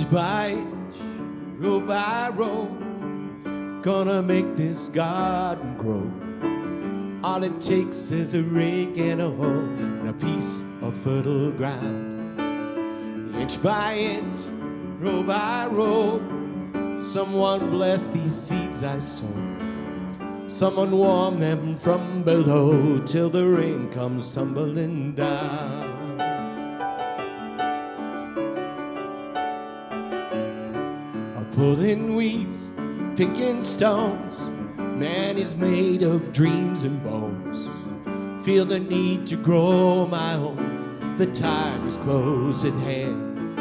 Inch by inch, row by row, gonna make this garden grow. All it takes is a rake and a hoe and a piece of fertile ground. Inch by inch, row by row, someone bless these seeds I sow. Someone warm them from below till the rain comes tumbling down. Pulling weeds, picking stones, man is made of dreams and bones. Feel the need to grow my own, the time is close at hand.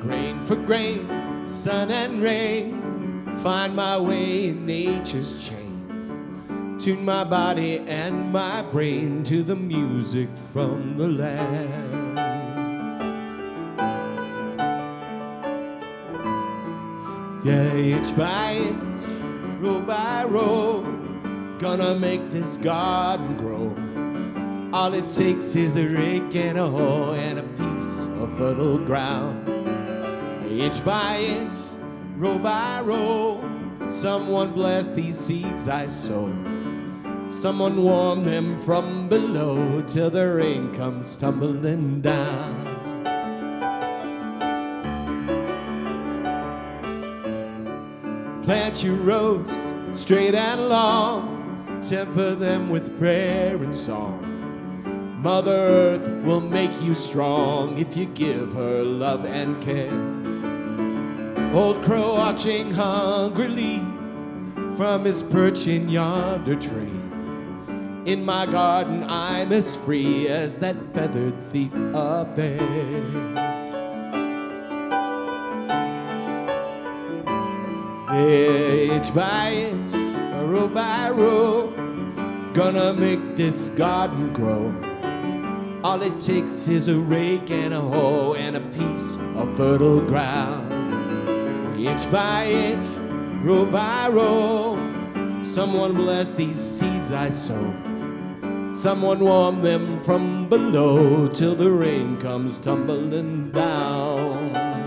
Grain for grain, sun and rain, find my way in nature's chain. Tune my body and my brain to the music from the land. Yeah, inch by inch, row by row, gonna make this garden grow. All it takes is a rake and a hoe and a piece of fertile ground. Inch by inch, row by row, someone bless these seeds I sow. Someone warm them from below till the rain comes tumbling down. Plant your rows straight and long, temper them with prayer and song. Mother Earth will make you strong if you give her love and care. Old crow watching hungrily from his perch in yonder tree. In my garden I'm as free as that feathered thief up there. Yeah, inch by inch, row by row, gonna make this garden grow. All it takes is a rake and a hoe and a piece of fertile ground. Inch by inch, row by row, someone bless these seeds I sow. Someone warm them from below till the rain comes tumbling down.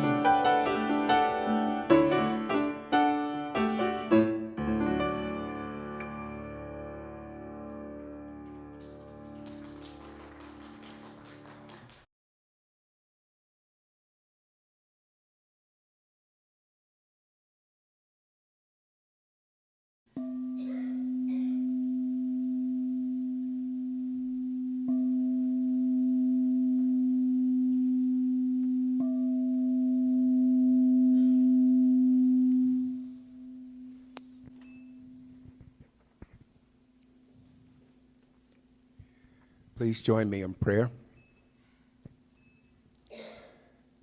Please join me in prayer.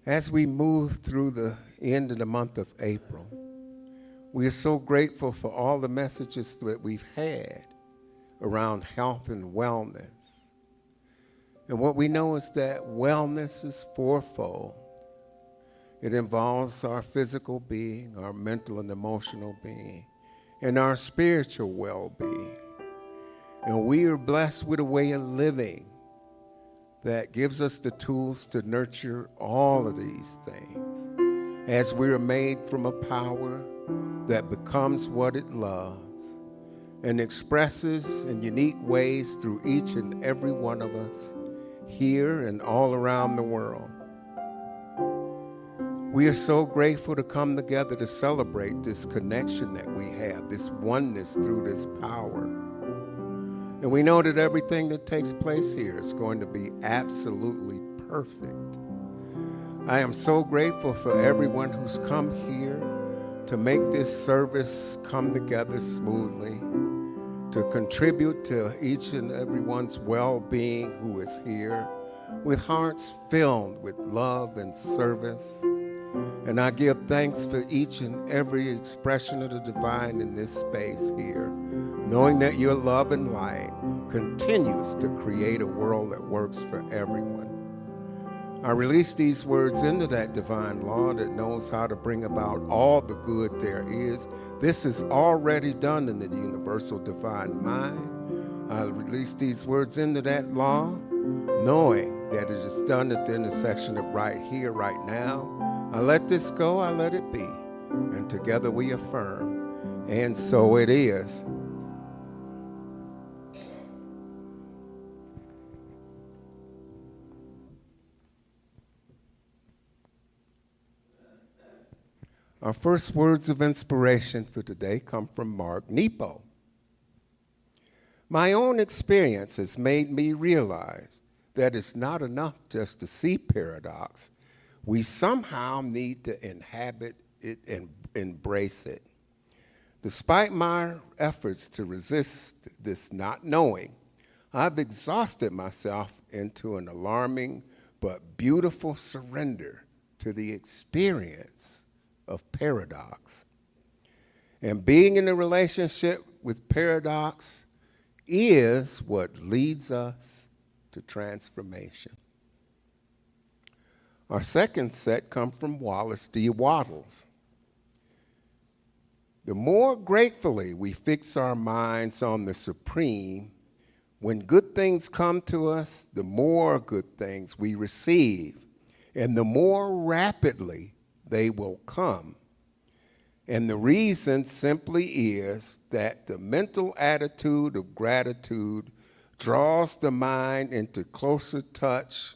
As we move through the end of the month of April, we are so grateful for all the messages that we've had around health and wellness. And what we know is that wellness is fourfold. It involves our physical being, our mental and emotional being, and our spiritual well-being. And we are blessed with a way of living that gives us the tools to nurture all of these things, as we are made from a power that becomes what it loves and expresses in unique ways through each and every one of us here and all around the world. We are so grateful to come together to celebrate this connection that we have, this oneness through this power. And we know that everything that takes place here is going to be absolutely perfect. I am so grateful for everyone who's come here to make this service come together smoothly, to contribute to each and everyone's well-being who is here, with hearts filled with love and service. And I give thanks for each and every expression of the divine in this space here, knowing that your love and light continues to create a world that works for everyone. I release these words into that divine law that knows how to bring about all the good there is. This is already done in the universal divine mind. I release these words into that law, knowing that it is done at the intersection of right here, right now, I let this go, I let it be. And together we affirm, and so it is. Our first words of inspiration for today come from Mark Nepo. My own experience has made me realize that it's not enough just to see paradox. We somehow need to inhabit it and embrace it. Despite my efforts to resist this not knowing, I've exhausted myself into an alarming but beautiful surrender to the experience of paradox. And being in a relationship with paradox is what leads us to transformation. Our second set comes from Wallace D. Wattles. The more gratefully we fix our minds on the supreme, when good things come to us, the more good things we receive, and the more rapidly they will come. And the reason simply is that the mental attitude of gratitude draws the mind into closer touch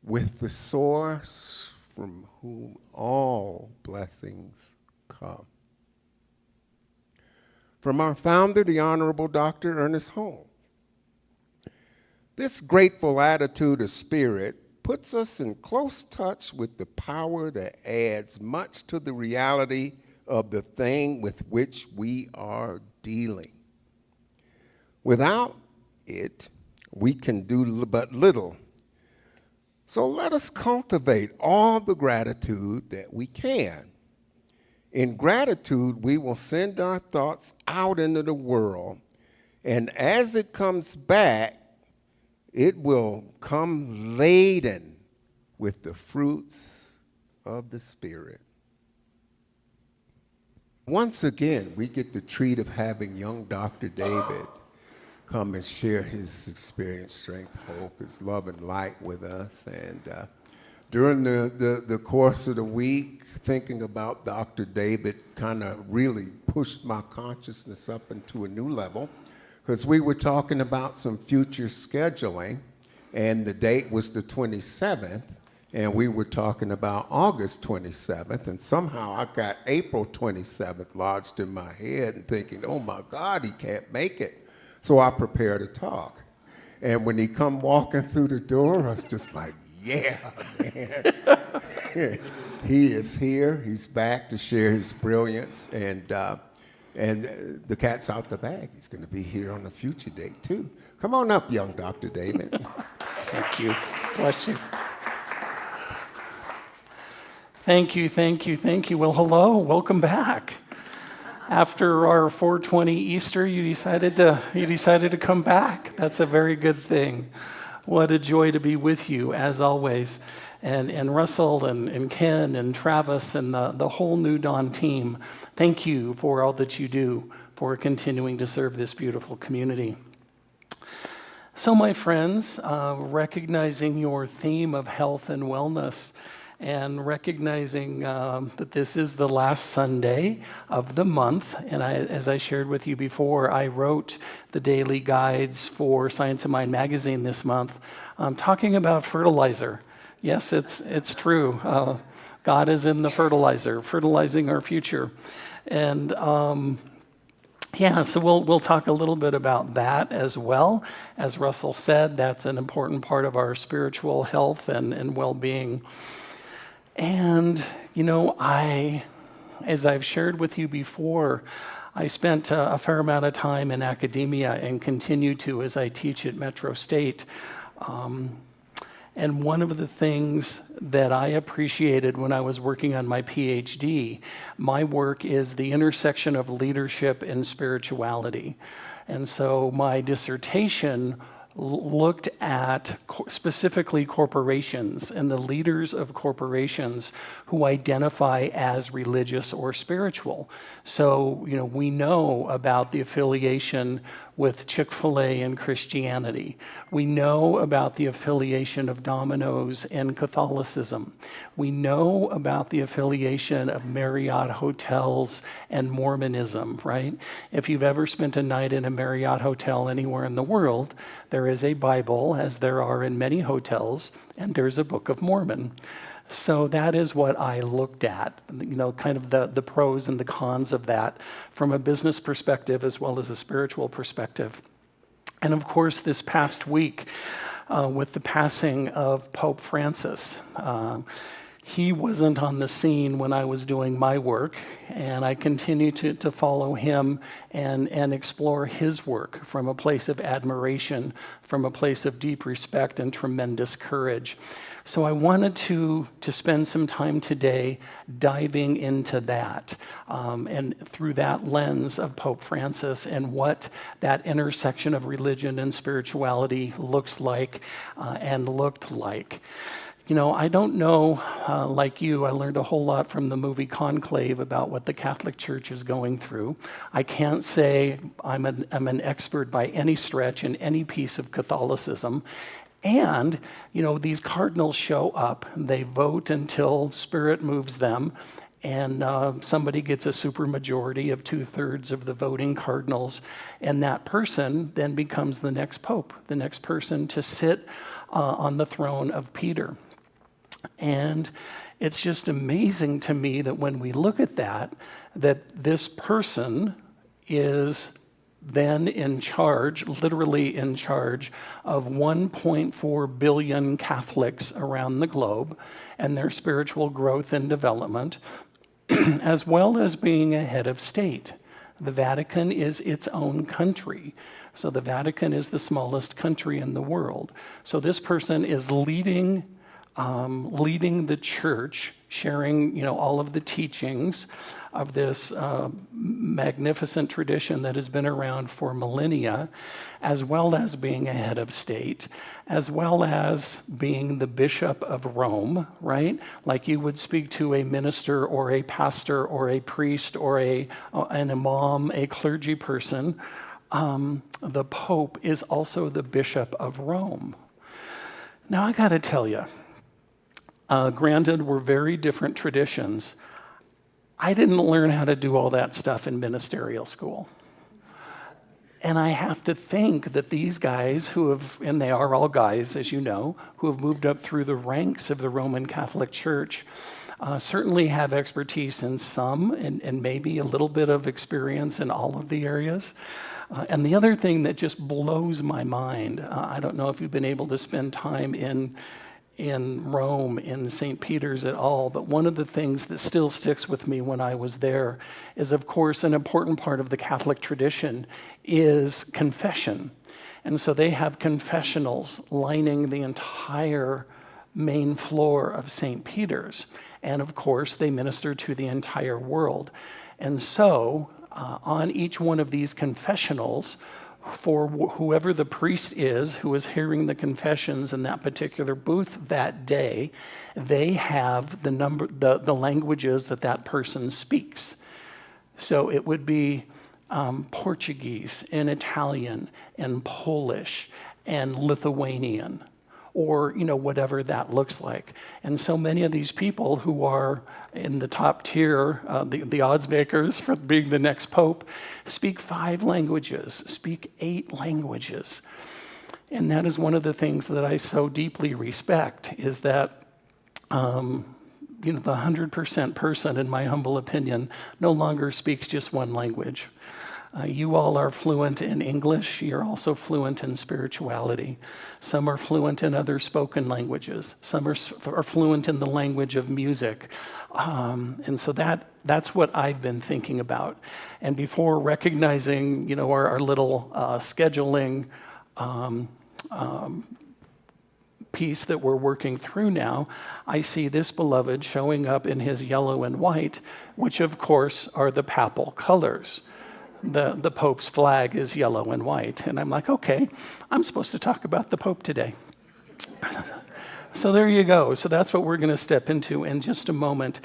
with the source from whom all blessings come. From our founder, the Honorable Dr. Ernest Holmes. This grateful attitude of spirit puts us in close touch with the power that adds much to the reality of the thing with which we are dealing. Without it, we can do but little. So let us cultivate all the gratitude that we can. In gratitude, we will send our thoughts out into the world, and as it comes back, it will come laden with the fruits of the Spirit. Once again, we get the treat of having young Dr. David come and share his experience, strength, hope, his love and light with us. And during the course of the week, thinking about Dr. David kind of really pushed my consciousness up into a new level, because we were talking about some future scheduling, and the date was the 27th, and we were talking about August 27th, and somehow I got April 27th lodged in my head and thinking, oh my God, he can't make it. So I prepared a talk. And when he come walking through the door, I was just like, yeah, man. He is here, he's back to share his brilliance, and the cat's out the bag. He's going to be here on a future date, too. Come on up, young Dr. David. Thank you. Bless you. Thank you, thank you, thank you. Well, hello, welcome back. After our 420 Easter, you decided to come back. That's a very good thing. What a joy to be with you, as always. And Russell and Ken and Travis and the whole New Dawn team, thank you for all that you do for continuing to serve this beautiful community. So my friends, recognizing your theme of health and wellness and recognizing that this is the last Sunday of the month, and as I shared with you before, I wrote the daily guides for Science of Mind magazine this month, talking about fertilizer. Yes, it's true. God is in the fertilizer, fertilizing our future. And so we'll talk a little bit about that as well. As Russell said, that's an important part of our spiritual health and well-being. And, as I've shared with you before, I spent a fair amount of time in academia and continue to as I teach at Metro State. And one of the things that I appreciated when I was working on my PhD, my work is the intersection of leadership and spirituality. And so my dissertation looked at specifically corporations and the leaders of corporations who identify as religious or spiritual. So, we know about the affiliation with Chick-fil-A and Christianity. We know about the affiliation of Domino's and Catholicism. We know about the affiliation of Marriott hotels and Mormonism, right? If you've ever spent a night in a Marriott hotel anywhere in the world, there is a Bible, as there are in many hotels, and there's a Book of Mormon. So that is what I looked at, kind of the pros and the cons of that from a business perspective as well as a spiritual perspective. And of course, this past week, with the passing of Pope Francis, he wasn't on the scene when I was doing my work, and I continue to follow him and explore his work from a place of admiration, from a place of deep respect and tremendous courage. So I wanted to spend some time today diving into that, and through that lens of Pope Francis and what that intersection of religion and spirituality looks like and looked like. I don't know, like you, I learned a whole lot from the movie Conclave about what the Catholic Church is going through. I can't say I'm an expert by any stretch in any piece of Catholicism. And, these cardinals show up, they vote until Spirit moves them, and somebody gets a supermajority of 2/3 of the voting cardinals, and that person then becomes the next pope, the next person to sit on the throne of Peter. And it's just amazing to me that when we look at that this person is then in charge, literally in charge, of 1.4 billion Catholics around the globe and their spiritual growth and development, as well as being a head of state. The Vatican is its own country. So the Vatican is the smallest country in the world. So this person is leading the church, sharing, all of the teachings of this magnificent tradition that has been around for millennia, as well as being a head of state, as well as being the Bishop of Rome, right? Like you would speak to a minister or a pastor or a priest or an imam, a clergy person. The Pope is also the Bishop of Rome. Now, I got to tell you, granted, we're very different traditions. I didn't learn how to do all that stuff in ministerial school. And I have to think that these guys and they are all guys, as you know, who have moved up through the ranks of the Roman Catholic Church, certainly have expertise in some and maybe a little bit of experience in all of the areas. And the other thing that just blows my mind, I don't know if you've been able to spend time in Rome, in St. Peter's at all, but one of the things that still sticks with me when I was there is, of course, an important part of the Catholic tradition is confession. And so they have confessionals lining the entire main floor of St. Peter's. And of course, they minister to the entire world. And so on each one of these confessionals, for whoever the priest is who is hearing the confessions in that particular booth that day, they have the languages that person speaks. So it would be Portuguese and Italian and Polish and Lithuanian, or whatever that looks like. And so many of these people who are in the top tier, the odds makers for being the next pope, speak 5 languages, speak 8 languages. And that is one of the things that I so deeply respect, is that the 100% person, in my humble opinion, no longer speaks just one language. You all are fluent in English. You're also fluent in spirituality. Some are fluent in other spoken languages. Some are fluent in the language of music. And so that's what I've been thinking about. And before recognizing, our little scheduling piece that we're working through now, I see this beloved showing up in his yellow and white, which of course are the papal colors. The Pope's flag is yellow and white. And I'm like, okay, I'm supposed to talk about the Pope today. So there you go. So that's what we're going to step into in just a moment.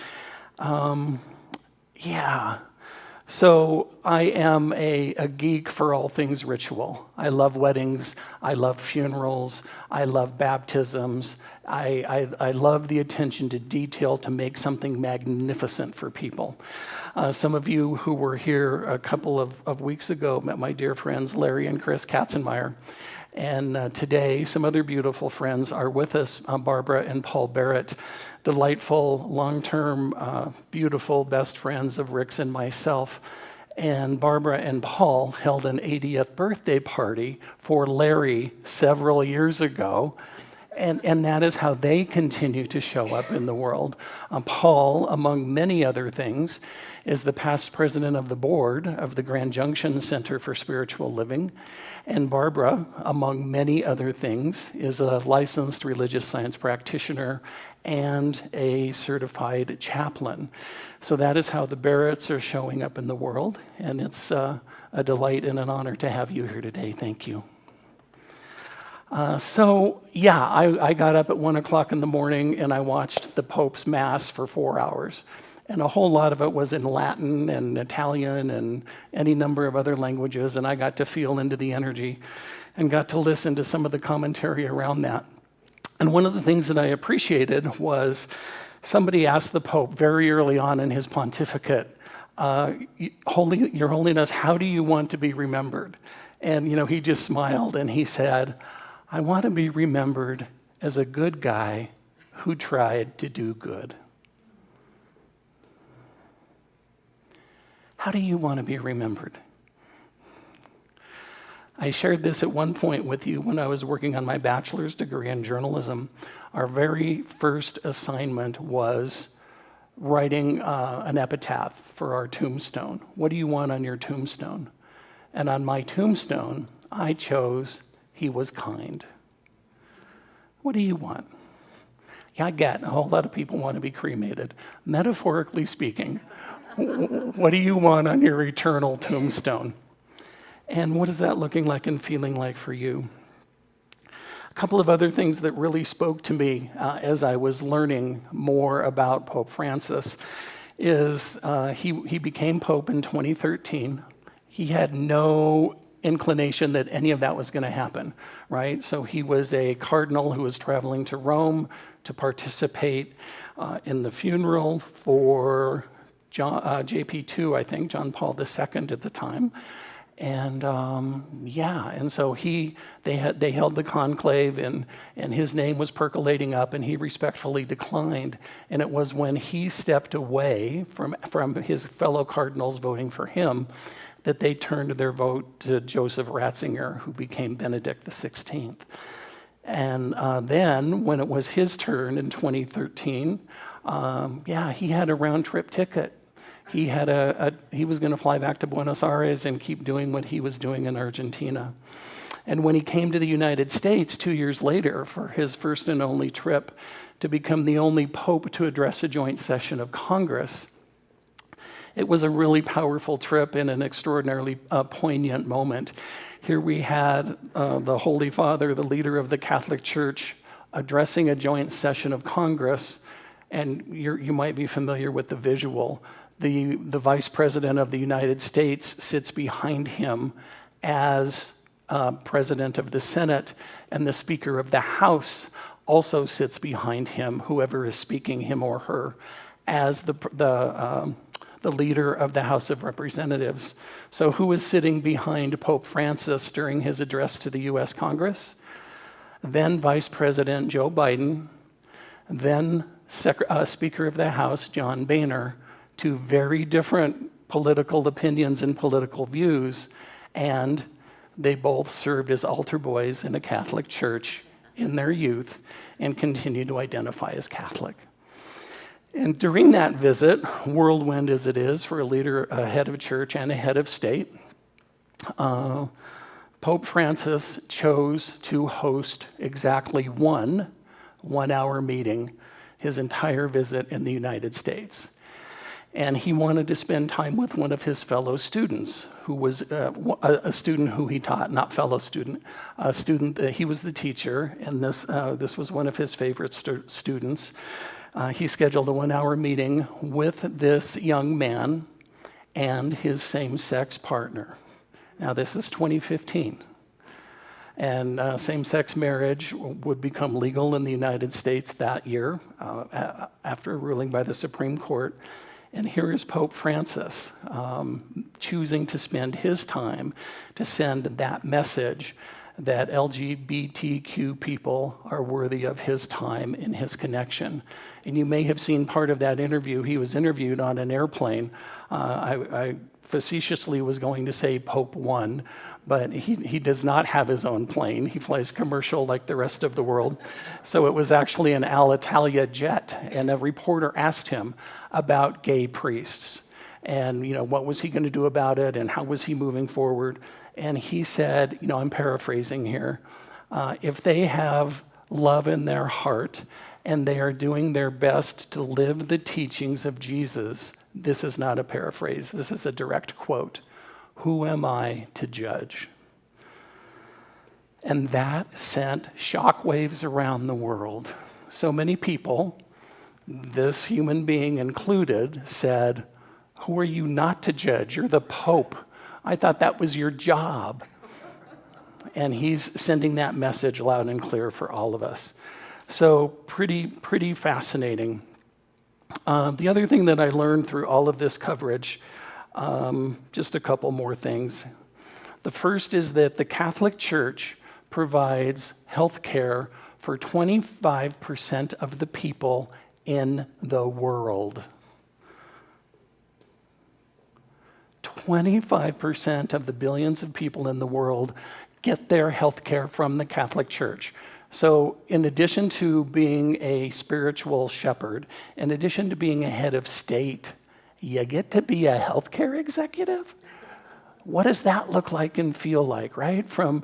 So I am a geek for all things ritual. I love weddings. I love funerals. I love baptisms. I love the attention to detail to make something magnificent for people. Some of you who were here a couple of weeks ago met my dear friends Larry and Chris Katzenmeyer. And today, some other beautiful friends are with us, Barbara and Paul Barrett, delightful, long-term, beautiful best friends of Rick's and myself. And Barbara and Paul held an 80th birthday party for Larry several years ago. And that is how they continue to show up in the world. Paul, among many other things, is the past president of the board of the Grand Junction Center for Spiritual Living. And Barbara, among many other things, is a licensed religious science practitioner and a certified chaplain. So that is how the Barretts are showing up in the world. And it's a delight and an honor to have you here today. Thank you. I got up at 1 o'clock in the morning and I watched the Pope's Mass for 4 hours. And a whole lot of it was in Latin and Italian and any number of other languages. And I got to feel into the energy and got to listen to some of the commentary around that. And one of the things that I appreciated was somebody asked the Pope very early on in his pontificate, Your Holiness, how do you want to be remembered? And, he just smiled and he said, I want to be remembered as a good guy who tried to do good. How do you want to be remembered? I shared this at one point with you when I was working on my bachelor's degree in journalism. Our very first assignment was writing an epitaph for our tombstone. What do you want on your tombstone? And on my tombstone, I chose, he was kind. What do you want? Yeah, I get a whole lot of people want to be cremated. Metaphorically speaking, what do you want on your eternal tombstone? And what is that looking like and feeling like for you? A couple of other things that really spoke to me as I was learning more about Pope Francis is he became Pope in 2013. He had no inclination that any of that was going to happen, right? So he was a cardinal who was traveling to Rome to participate in the funeral for JP2, I think, John Paul II at the time. And and so they held the conclave and his name was percolating up and he respectfully declined. And it was when he stepped away from his fellow cardinals voting for him that they turned their vote to Joseph Ratzinger, who became Benedict XVI. And then when it was his turn in 2013, he had a round-trip ticket. He was going to fly back to Buenos Aires and keep doing what he was doing in Argentina. And when he came to the United States 2 years later for his first and only trip to become the only pope to address a joint session of Congress, it was a really powerful trip and an extraordinarily poignant moment. Here we had the Holy Father, the leader of the Catholic Church, addressing a joint session of Congress, and you might be familiar with the visual. The Vice President of the United States sits behind him as President of the Senate, and the Speaker of the House also sits behind him, whoever is speaking, him or her, as the leader of the House of Representatives. So who is sitting behind Pope Francis during his address to the U.S. Congress? Then Vice President Joe Biden, then Speaker of the House John Boehner, two very different political opinions and political views, and they both served as altar boys in a Catholic church in their youth and continue to identify as Catholic. And during that visit, whirlwind as it is for a leader, a head of church and a head of state, Pope Francis chose to host exactly one 1-hour meeting his entire visit in the United States. And he wanted to spend time with one of his fellow students, who was a student who he taught, not fellow student, a student, he was the teacher, and this was one of his favorite students. He scheduled a 1-hour meeting with this young man, and his same-sex partner. Now, this is 2015. And same-sex marriage would become legal in the United States that year after a ruling by the Supreme Court. And here is Pope Francis choosing to spend his time to send that message that LGBTQ people are worthy of his time and his connection. And you may have seen part of that interview. He was interviewed on an airplane. I facetiously was going to say Pope One, but he does not have his own plane. He flies commercial like the rest of the world. So it was actually an Alitalia jet, and a reporter asked him about gay priests and what was he going to do about it and how was he moving forward. And he said, I'm paraphrasing here, if they have love in their heart and they are doing their best to live the teachings of Jesus, this is not a paraphrase, this is a direct quote, who am I to judge? And that sent shockwaves around the world. So many people, this human being included, said, who are you not to judge? You're the Pope. I thought that was your job. And he's sending that message loud and clear for all of us. So pretty fascinating. The other thing that I learned through all of this coverage, just a couple more things. The first is that the Catholic Church provides health care for 25% of the people in the world. 25% of the billions of people in the world get their health care from the Catholic Church. So in addition to being a spiritual shepherd, in addition to being a head of state, you get to be a healthcare executive? What does that look like and feel like, right? From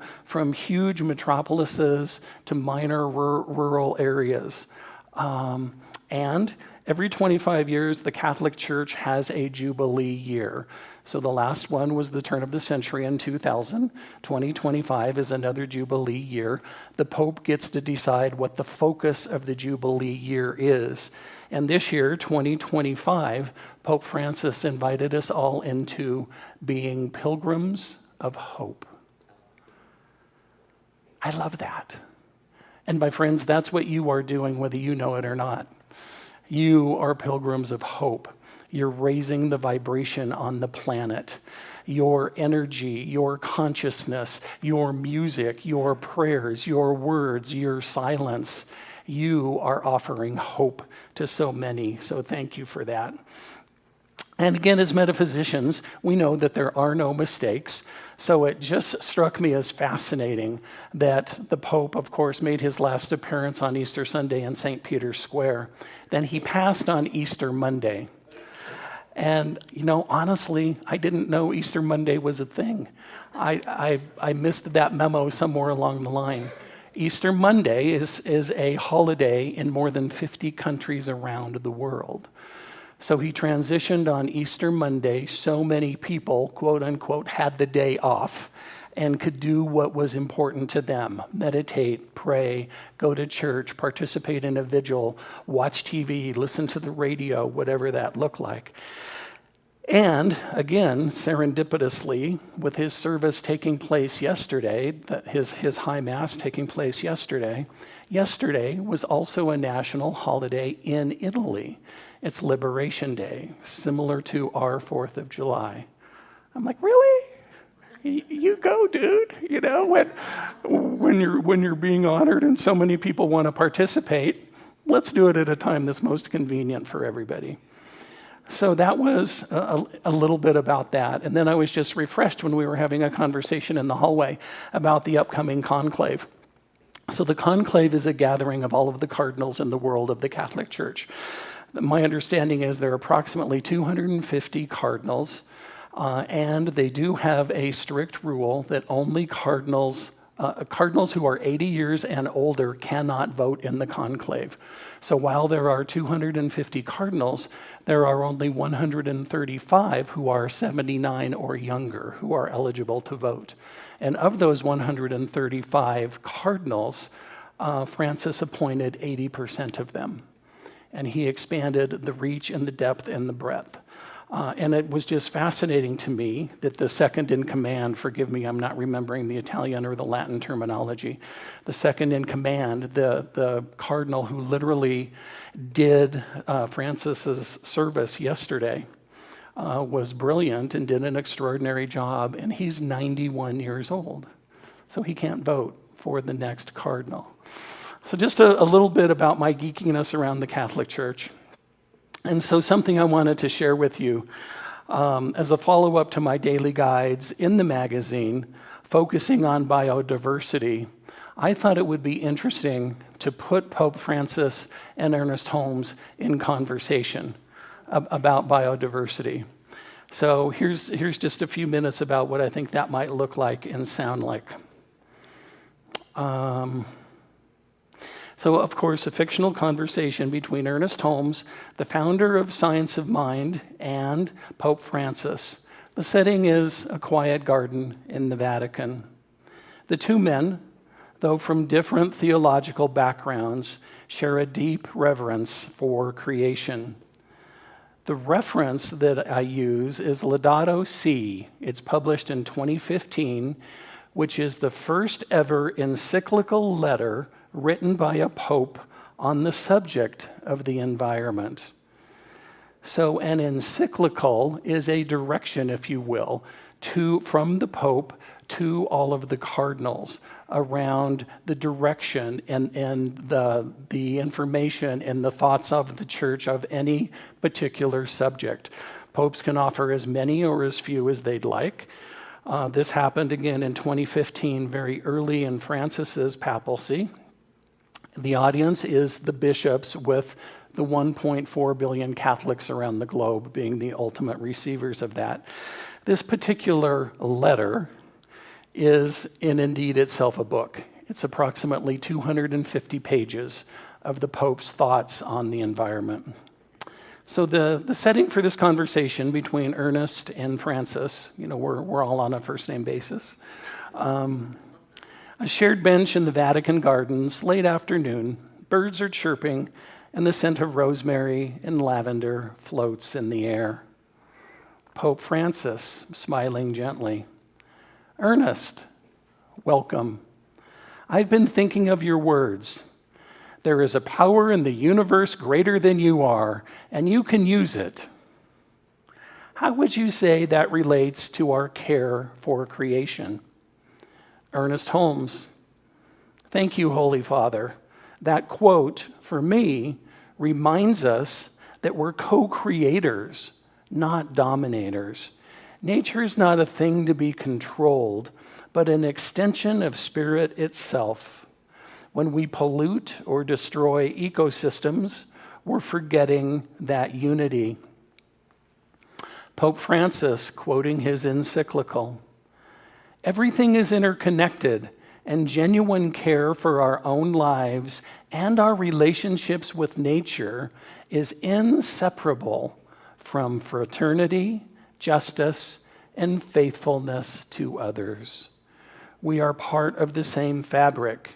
huge metropolises to minor rural areas. And every 25 years, the Catholic Church has a Jubilee year. So the last one was the turn of the century in 2000. 2025 is another Jubilee year. The Pope gets to decide what the focus of the Jubilee year is. And this year, 2025, Pope Francis invited us all into being pilgrims of hope. I love that. And my friends, that's what you are doing, whether you know it or not. You are pilgrims of hope. You're raising the vibration on the planet. Your energy, your consciousness, your music, your prayers, your words, your silence, you are offering hope to so many. So thank you for that. And again, as metaphysicians, we know that there are no mistakes. So it just struck me as fascinating that the Pope, of course, made his last appearance on Easter Sunday in St. Peter's Square. Then he passed on Easter Monday. And, honestly, I didn't know Easter Monday was a thing. I missed that memo somewhere along the line. Easter Monday is a holiday in more than 50 countries around the world. So he transitioned on Easter Monday. So many people, quote unquote, had the day off and could do what was important to them. Meditate, pray, go to church, participate in a vigil, watch TV, listen to the radio, whatever that looked like. And again, serendipitously, with his service taking place yesterday, his high mass taking place yesterday was also a national holiday in Italy. It's Liberation Day, similar to our 4th of July. I'm like, really? You go, dude. When you're being honored and so many people want to participate, let's do it at a time that's most convenient for everybody. So that was a little bit about that. And then I was just refreshed when we were having a conversation in the hallway about the upcoming conclave. So the conclave is a gathering of all of the cardinals in the world of the Catholic Church. My understanding is there are approximately 250 cardinals, and they do have a strict rule that only cardinals who are 80 years and older cannot vote in the conclave. So while there are 250 cardinals, there are only 135 who are 79 or younger who are eligible to vote. And of those 135 cardinals, Francis appointed 80% of them. And he expanded the reach and the depth and the breadth. And it was just fascinating to me that the second in command, forgive me, I'm not remembering the Italian or the Latin terminology, the second in command, the cardinal who literally did Francis's service yesterday, was brilliant and did an extraordinary job, and he's 91 years old. So he can't vote for the next cardinal. So just a little bit about my geekiness around the Catholic Church. And so something I wanted to share with you as a follow-up to my daily guides in the magazine, focusing on biodiversity, I thought it would be interesting to put Pope Francis and Ernest Holmes in conversation about biodiversity. So here's just a few minutes about what I think that might look like and sound like. So, of course, a fictional conversation between Ernest Holmes, the founder of Science of Mind, and Pope Francis. The setting is a quiet garden in the Vatican. The two men, though from different theological backgrounds, share a deep reverence for creation. The reference that I use is Laudato Si. It's published in 2015, which is the first ever encyclical letter written by a pope on the subject of the environment. So an encyclical is a direction, if you will, from the pope to all of the cardinals around the direction and the information and the thoughts of the church of any particular subject. Popes can offer as many or as few as they'd like. This happened again in 2015, very early in Francis's papacy. The audience is the bishops, with the 1.4 billion Catholics around the globe being the ultimate receivers of that. This particular letter is indeed itself a book. It's approximately 250 pages of the Pope's thoughts on the environment. So the setting for this conversation between Ernest and Francis, we're all on a first name basis. A shared bench in the Vatican gardens, late afternoon, birds are chirping, and the scent of rosemary and lavender floats in the air. Pope Francis, smiling gently. Ernest, welcome. I've been thinking of your words. There is a power in the universe greater than you are, and you can use it. How would you say that relates to our care for creation? Ernest Holmes. Thank you, Holy Father. That quote, for me, reminds us that we're co-creators, not dominators. Nature is not a thing to be controlled, but an extension of spirit itself. When we pollute or destroy ecosystems, we're forgetting that unity. Pope Francis, quoting his encyclical, everything is interconnected, and genuine care for our own lives and our relationships with nature is inseparable from fraternity, justice, and faithfulness to others. We are part of the same fabric.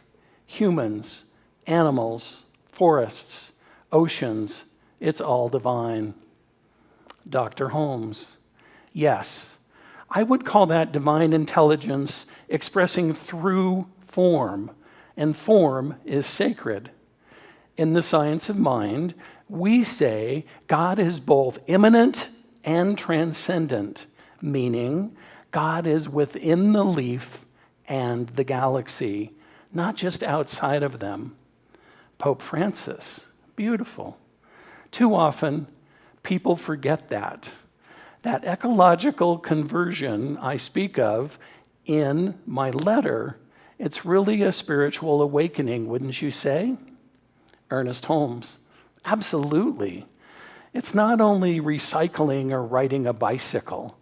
Humans, animals, forests, oceans, it's all divine. Dr. Holmes, yes, I would call that divine intelligence expressing through form, and form is sacred. In the Science of Mind, we say God is both immanent and transcendent, meaning God is within the leaf and the galaxy, not just outside of them. Pope Francis, beautiful. Too often, people forget that. That ecological conversion I speak of in my letter, it's really a spiritual awakening, wouldn't you say? Ernest Holmes, absolutely. It's not only recycling or riding a bicycle,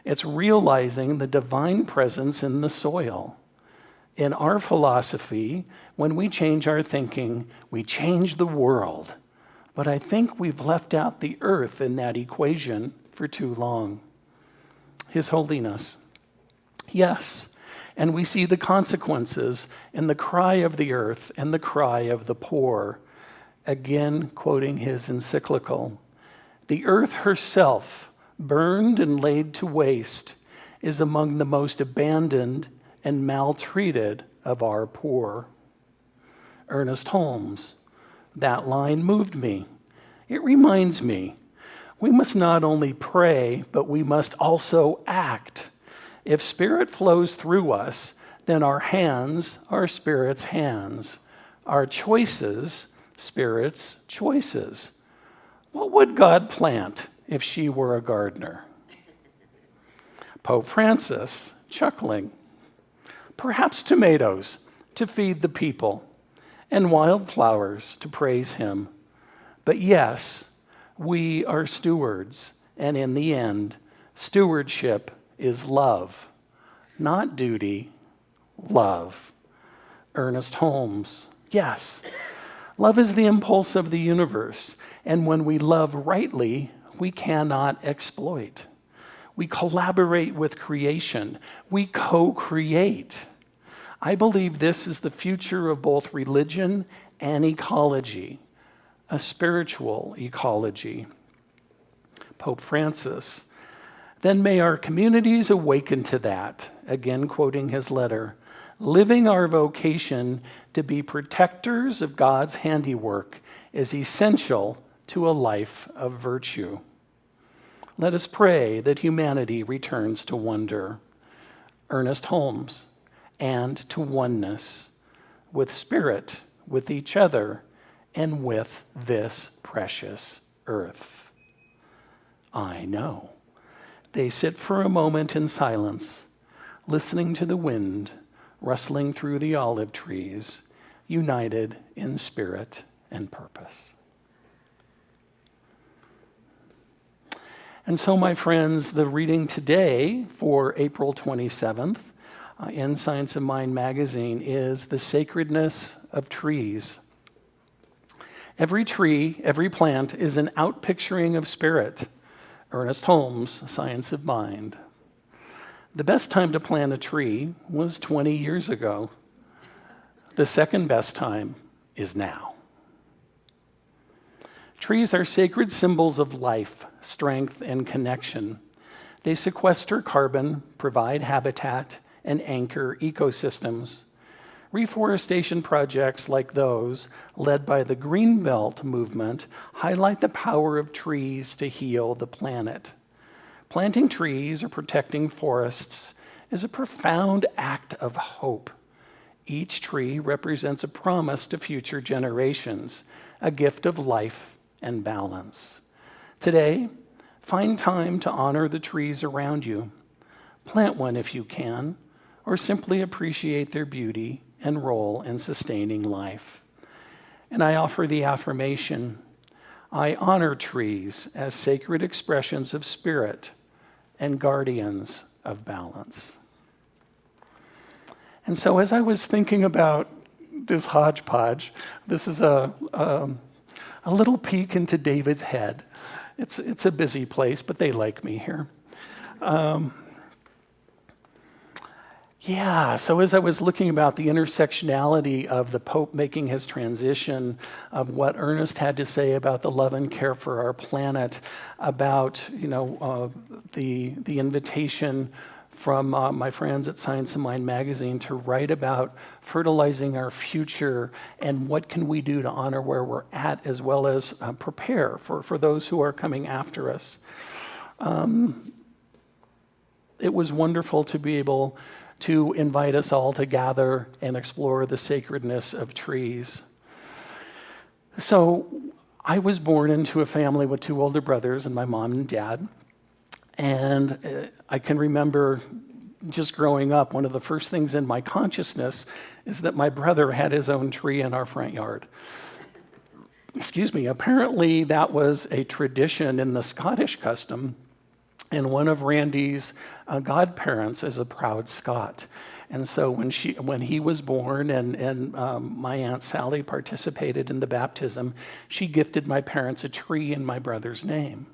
it's realizing the divine presence in the soil. In our philosophy, when we change our thinking, we change the world. But I think we've left out the earth in that equation for too long. His Holiness. Yes, and we see the consequences in the cry of the earth and the cry of the poor. Again, quoting his encyclical, the earth herself burned and laid to waste, is among the most abandoned and maltreated of our poor. Ernest Holmes. That line moved me. It reminds me, we must not only pray, but we must also act. If Spirit flows through us, then our hands are Spirit's hands. Our choices, Spirit's choices. What would God plant if she were a gardener? Pope Francis, chuckling. Perhaps tomatoes to feed the people, and wildflowers to praise him. But yes, we are stewards, and in the end, stewardship is love, not duty, love. Ernest Holmes. Yes, love is the impulse of the universe, and when we love rightly, we cannot exploit. We collaborate with creation. We co-create. I believe this is the future of both religion and ecology, a spiritual ecology. Pope Francis. Then may our communities awaken to that, again quoting his letter, living our vocation to be protectors of God's handiwork is essential to a life of virtue. Let us pray that humanity returns to wonder. Ernest Holmes. And to oneness with Spirit, with each other, and with this precious earth. I know. They sit for a moment in silence, listening to the wind rustling through the olive trees, united in spirit and purpose. And so, my friends, the reading today for April 27th in Science of Mind magazine is The Sacredness of Trees. Every tree, every plant is an outpicturing of spirit. Ernest Holmes, Science of Mind. The best time to plant a tree was 20 years ago. The second best time is now. Trees are sacred symbols of life, strength, and connection. They sequester carbon, provide habitat, and anchor ecosystems. Reforestation projects like those led by the Greenbelt movement highlight the power of trees to heal the planet. Planting trees or protecting forests is a profound act of hope. Each tree represents a promise to future generations, a gift of life and balance. Today, find time to honor the trees around you. Plant one if you can, or simply appreciate their beauty and role in sustaining life. And I offer the affirmation, I honor trees as sacred expressions of spirit and guardians of balance. And so as I was thinking about this hodgepodge, this is a little peek into David's head. It's a busy place, but they like me here. So as I was looking about the intersectionality of the Pope making his transition, of what Ernest had to say about the love and care for our planet, about the invitation from my friends at Science of Mind magazine to write about fertilizing our future and what can we do to honor where we're at, as well as prepare for those who are coming after us. It was wonderful to be able to invite us all to gather and explore the sacredness of trees. So I was born into a family with two older brothers and my mom and dad. And I can remember just growing up, one of the first things in my consciousness is that my brother had his own tree in our front yard. Apparently that was a tradition in the Scottish custom. And one of Randy's godparents is a proud Scot. And so when he was born and my Aunt Sally participated in the baptism, she gifted my parents a tree in my brother's name.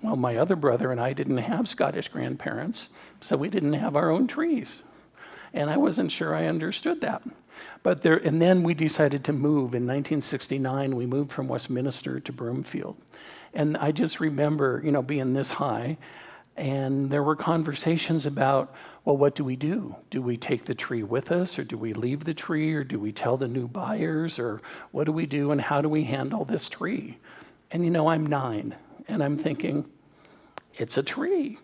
Well, my other brother and I didn't have Scottish grandparents, so we didn't have our own trees. And I wasn't sure I understood that. And then we decided to move. In 1969, we moved from Westminster to Broomfield. And I just remember, being this high, and there were conversations about, well, what do we do? Do we take the tree with us, or do we leave the tree, or do we tell the new buyers, or what do we do, and how do we handle this tree? And I'm 9, and I'm thinking, it's a tree.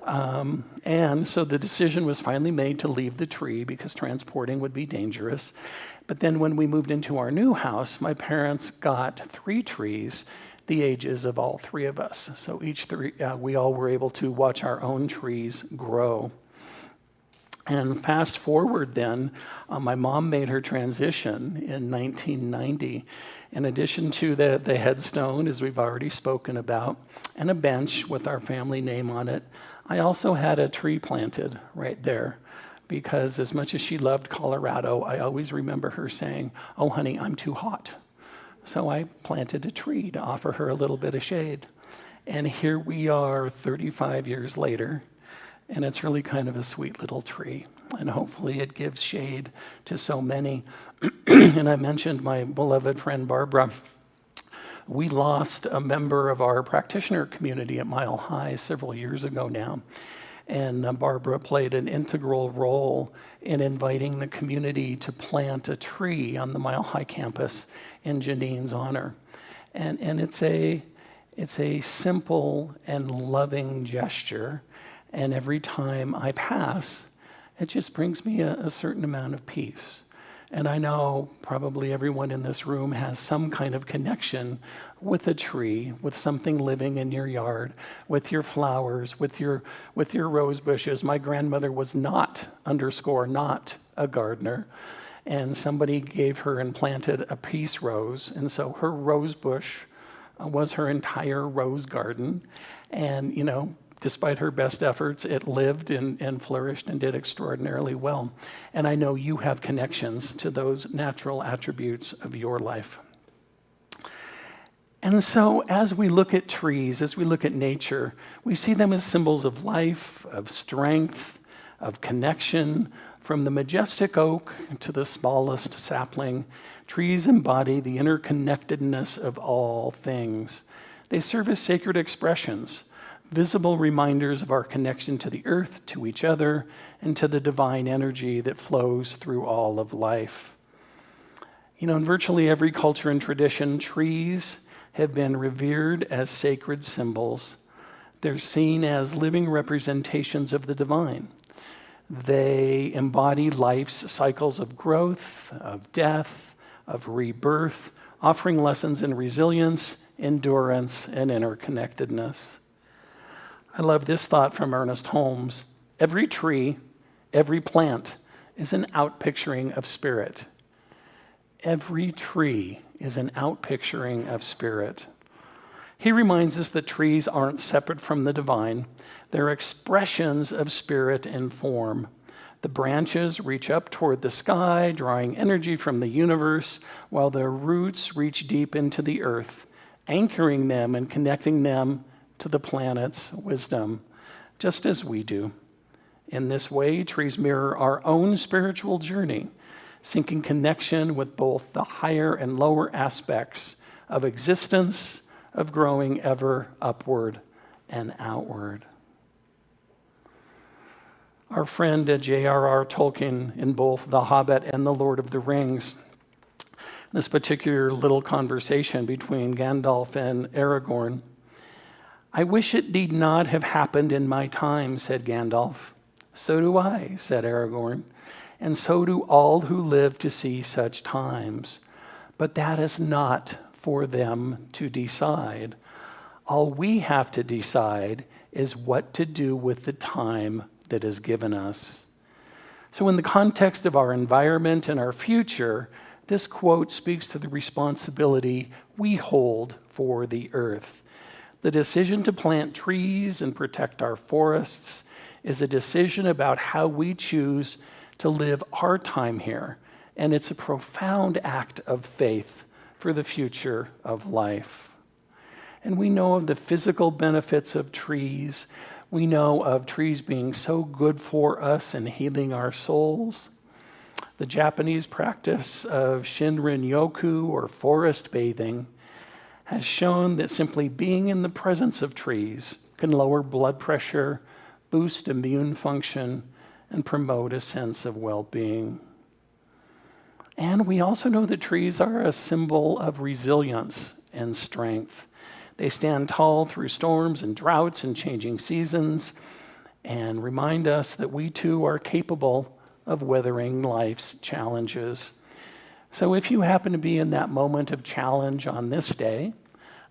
And so the decision was finally made to leave the tree because transporting would be dangerous. But then when we moved into our new house, my parents got 3 trees, the ages of all 3 of us. So we all were able to watch our own trees grow. And fast forward then, my mom made her transition in 1990. In addition to the headstone, as we've already spoken about, and a bench with our family name on it, I also had a tree planted right there, because as much as she loved Colorado, I always remember her saying, "Oh, honey, I'm too hot." So I planted a tree to offer her a little bit of shade. And here we are 35 years later, and it's really kind of a sweet little tree. And hopefully it gives shade to so many. And I mentioned my beloved friend Barbara. We lost a member of our practitioner community at Mile High several years ago now. And Barbara played an integral role in inviting the community to plant a tree on the Mile High campus in Janine's honor. And it's a simple and loving gesture. And every time I pass, it just brings me a certain amount of peace. And I know probably everyone in this room has some kind of connection with a tree, with something living in your yard, with your flowers, with your rose bushes. My grandmother was not a gardener. And somebody gave her and planted a peace rose. And so her rose bush was her entire rose garden. And, despite her best efforts, it lived and flourished and did extraordinarily well. And I know you have connections to those natural attributes of your life. And so as we look at trees, as we look at nature, we see them as symbols of life, of strength, of connection. From the majestic oak to the smallest sapling, trees embody the interconnectedness of all things. They serve as sacred expressions, visible reminders of our connection to the earth, to each other, and to the divine energy that flows through all of life. In virtually every culture and tradition, trees have been revered as sacred symbols. They're seen as living representations of the divine. They embody life's cycles of growth, of death, of rebirth, offering lessons in resilience, endurance, and interconnectedness. I love this thought from Ernest Holmes. Every tree, every plant is an outpicturing of spirit. Every tree is an outpicturing of spirit. He reminds us that trees aren't separate from the divine. They're expressions of spirit and form. The branches reach up toward the sky, drawing energy from the universe, while their roots reach deep into the earth, anchoring them and connecting them to the planet's wisdom, just as we do. In this way, trees mirror our own spiritual journey, seeking connection with both the higher and lower aspects of existence, of growing ever upward and outward. Our friend J.R.R. Tolkien, in both The Hobbit and The Lord of the Rings, this particular little conversation between Gandalf and Aragorn, "I wish it need not have happened in my time," said Gandalf. "So do I," said Aragorn, "and so do all who live to see such times. But that is not for them to decide. All we have to decide is what to do with the time that is given us." So in the context of our environment and our future, this quote speaks to the responsibility we hold for the earth. The decision to plant trees and protect our forests is a decision about how we choose to live our time here, and it's a profound act of faith for the future of life. And we know of the physical benefits of trees. We know of trees being so good for us and healing our souls. The Japanese practice of Shinrin-yoku, or forest bathing, has shown that simply being in the presence of trees can lower blood pressure, boost immune function, and promote a sense of well-being. And we also know that trees are a symbol of resilience and strength. They stand tall through storms and droughts and changing seasons and remind us that we too are capable of weathering life's challenges. So if you happen to be in that moment of challenge on this day,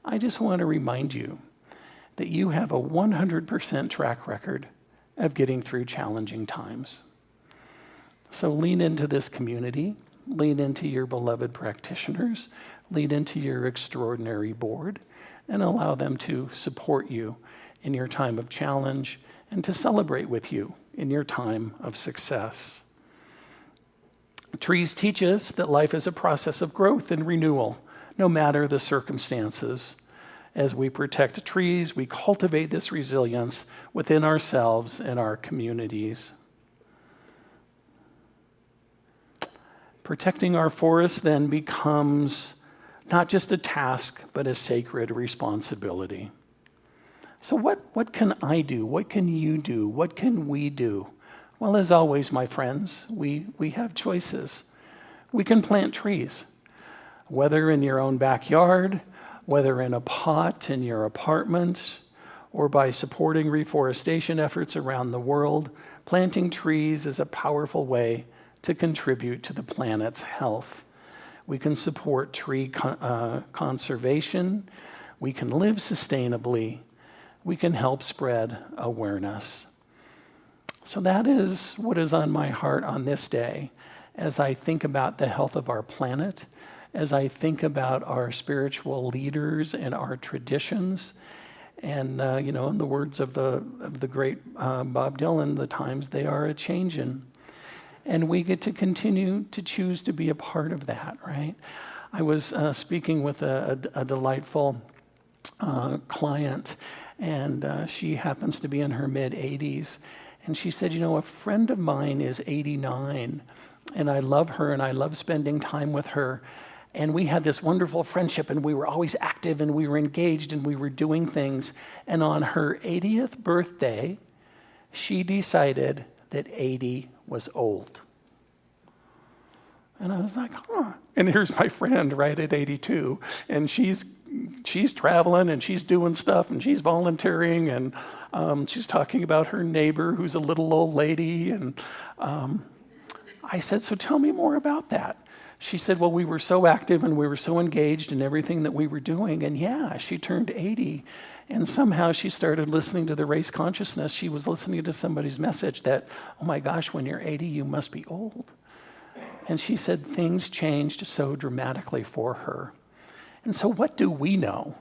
I just want to remind you that you have a 100% track record of getting through challenging times. So lean into this community, lean into your beloved practitioners, lean into your extraordinary board, and allow them to support you in your time of challenge and to celebrate with you in your time of success. Trees teach us that life is a process of growth and renewal, no matter the circumstances. As we protect trees, we cultivate this resilience within ourselves and our communities. Protecting our forests then becomes not just a task, but a sacred responsibility. So what can I do? What can you do? What can we do? Well, as always, my friends, we have choices. We can plant trees, whether in your own backyard, whether in a pot in your apartment, or by supporting reforestation efforts around the world. Planting trees is a powerful way to contribute to the planet's health. We can support tree conservation. We can live sustainably. We can help spread awareness. So that is what is on my heart on this day as I think about the health of our planet, as I think about our spiritual leaders and our traditions. And, in the words of the great Bob Dylan, the times they are a-changin'. And we get to continue to choose to be a part of that, right? I was speaking with a delightful client, and she happens to be in her mid-80s. And she said, a friend of mine is 89, and I love her, and I love spending time with her. And we had this wonderful friendship, and we were always active, and we were engaged, and we were doing things. And on her 80th birthday, she decided that 80 was old. And I was like, huh. And here's my friend right at 82, and she's traveling, and she's doing stuff, and she's volunteering, and she's talking about her neighbor who's a little old lady. And I said, so tell me more about that. She said, well, we were so active and we were so engaged in everything that we were doing. And yeah, she turned 80. And somehow she started listening to the race consciousness. She was listening to somebody's message that, oh my gosh, when you're 80, you must be old. And she said things changed so dramatically for her. And so what do we know?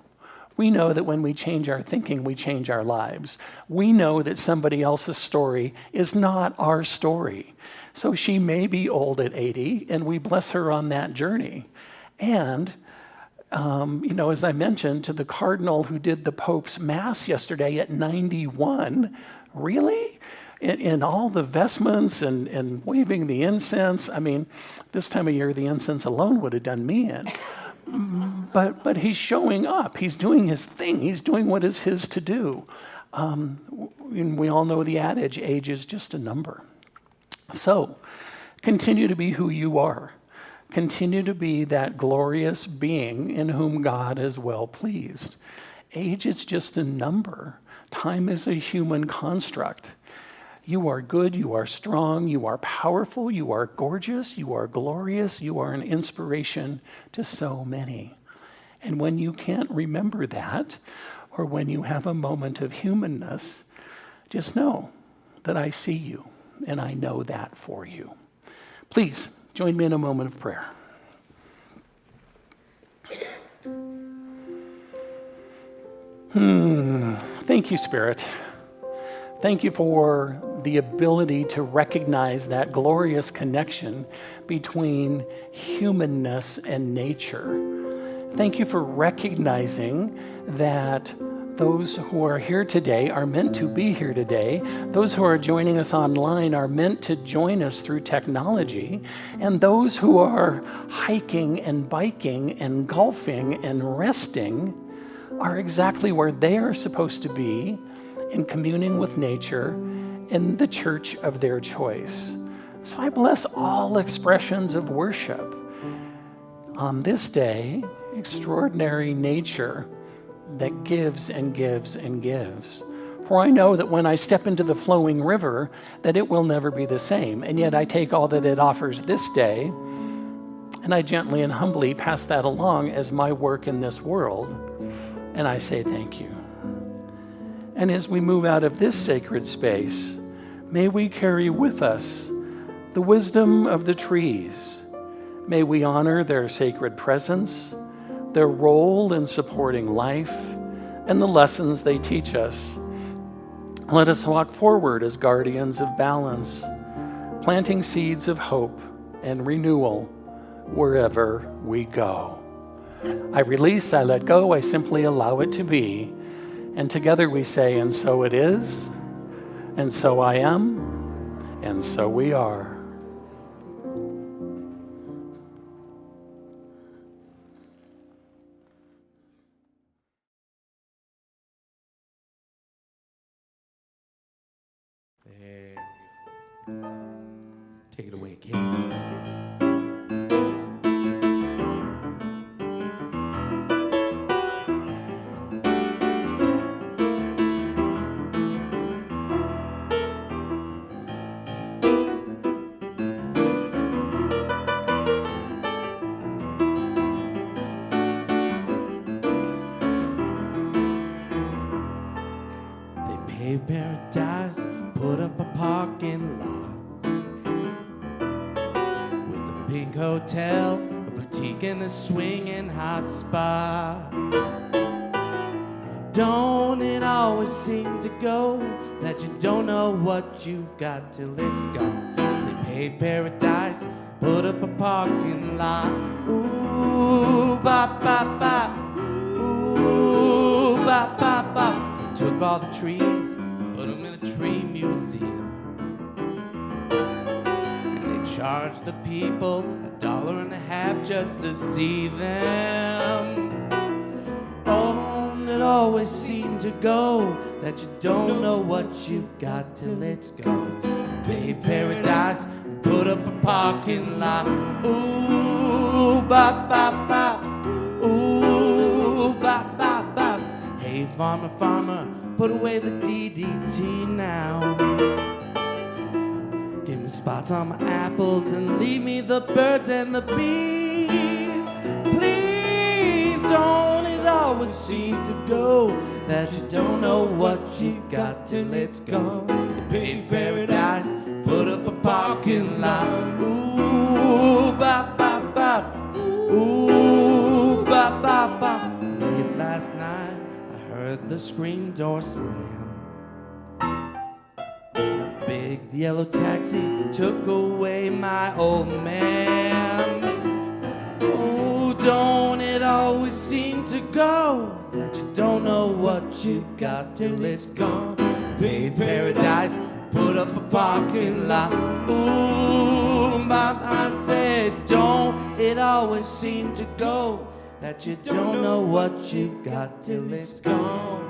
We know that when we change our thinking, we change our lives. We know that somebody else's story is not our story. So she may be old at 80, and we bless her on that journey. And, as I mentioned to the cardinal who did the Pope's Mass yesterday at 91, really? In all the vestments and waving the incense. I mean, this time of year, the incense alone would have done me in. But he's showing up. He's doing his thing. He's doing what is his to do. And we all know the adage, age is just a number. So continue to be who you are. Continue to be that glorious being in whom God is well pleased. Age is just a number. Time is a human construct. You are good, you are strong, you are powerful, you are gorgeous, you are glorious, you are an inspiration to so many. And when you can't remember that, or when you have a moment of humanness, just know that I see you, and I know that for you. Please join me in a moment of prayer. Thank you, Spirit. Thank you for the ability to recognize that glorious connection between humanness and nature. Thank you for recognizing that Those who are here today are meant to be here today. Those who are joining us online are meant to join us through technology. And those who are hiking and biking and golfing and resting are exactly where they are supposed to be, in communing with nature in the church of their choice. So I bless all expressions of worship. On this day, extraordinary nature that gives and gives and gives. For I know that when I step into the flowing river, that it will never be the same. And yet I take all that it offers this day, and I gently and humbly pass that along as my work in this world. And I say thank you. And as we move out of this sacred space, may we carry with us the wisdom of the trees. May we honor their sacred presence, their role in supporting life, and the lessons they teach us. Let us walk forward as guardians of balance, planting seeds of hope and renewal wherever we go. I release, I let go, I simply allow it to be. And together we say, and so it is, and so I am, and so we are. Take it away, King. They paved paradise, put up a parking lot. Pink hotel, a boutique and a swinging hot spot. Don't it always seem to go that you don't know what you've got till it's gone? They paved paradise, put up a parking lot. Ooh, ba ba ba. Ooh, ba ba ba. They took all the trees, put them in a tree museum. Charge the people $1.50 just to see them. Oh, and it always seemed to go that you don't know what you've got till it's gone. Paved paradise, put up a parking lot. Ooh, ba ba ba. Ooh, ba ba ba. Hey, farmer, farmer, put away the DDT now. Give me spots on my apples and leave me the birds and the bees. Please, don't it always seem to go that you don't know what you've got till it's gone? You paved paradise, put up a parking lot. Ooh, ba ba ba. Ooh, ba ba ba. Late last night, I heard the screen door slam. Big yellow taxi took away my old man. Oh, don't it always seem to go that you don't know what you've got till it's gone? Paved paradise, put up a parking lot. Ooh, I said, don't it always seem to go that you don't know what you've got till it's gone?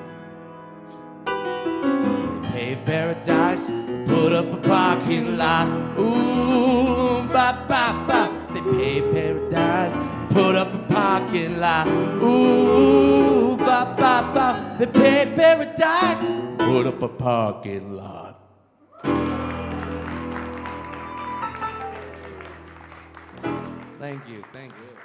Paved paradise, put up a parking lot. Ooh, ba ba ba. They paved paradise, put up a parking lot. Ooh, ba ba ba. They paved paradise, put up a parking lot. Thank you, thank you.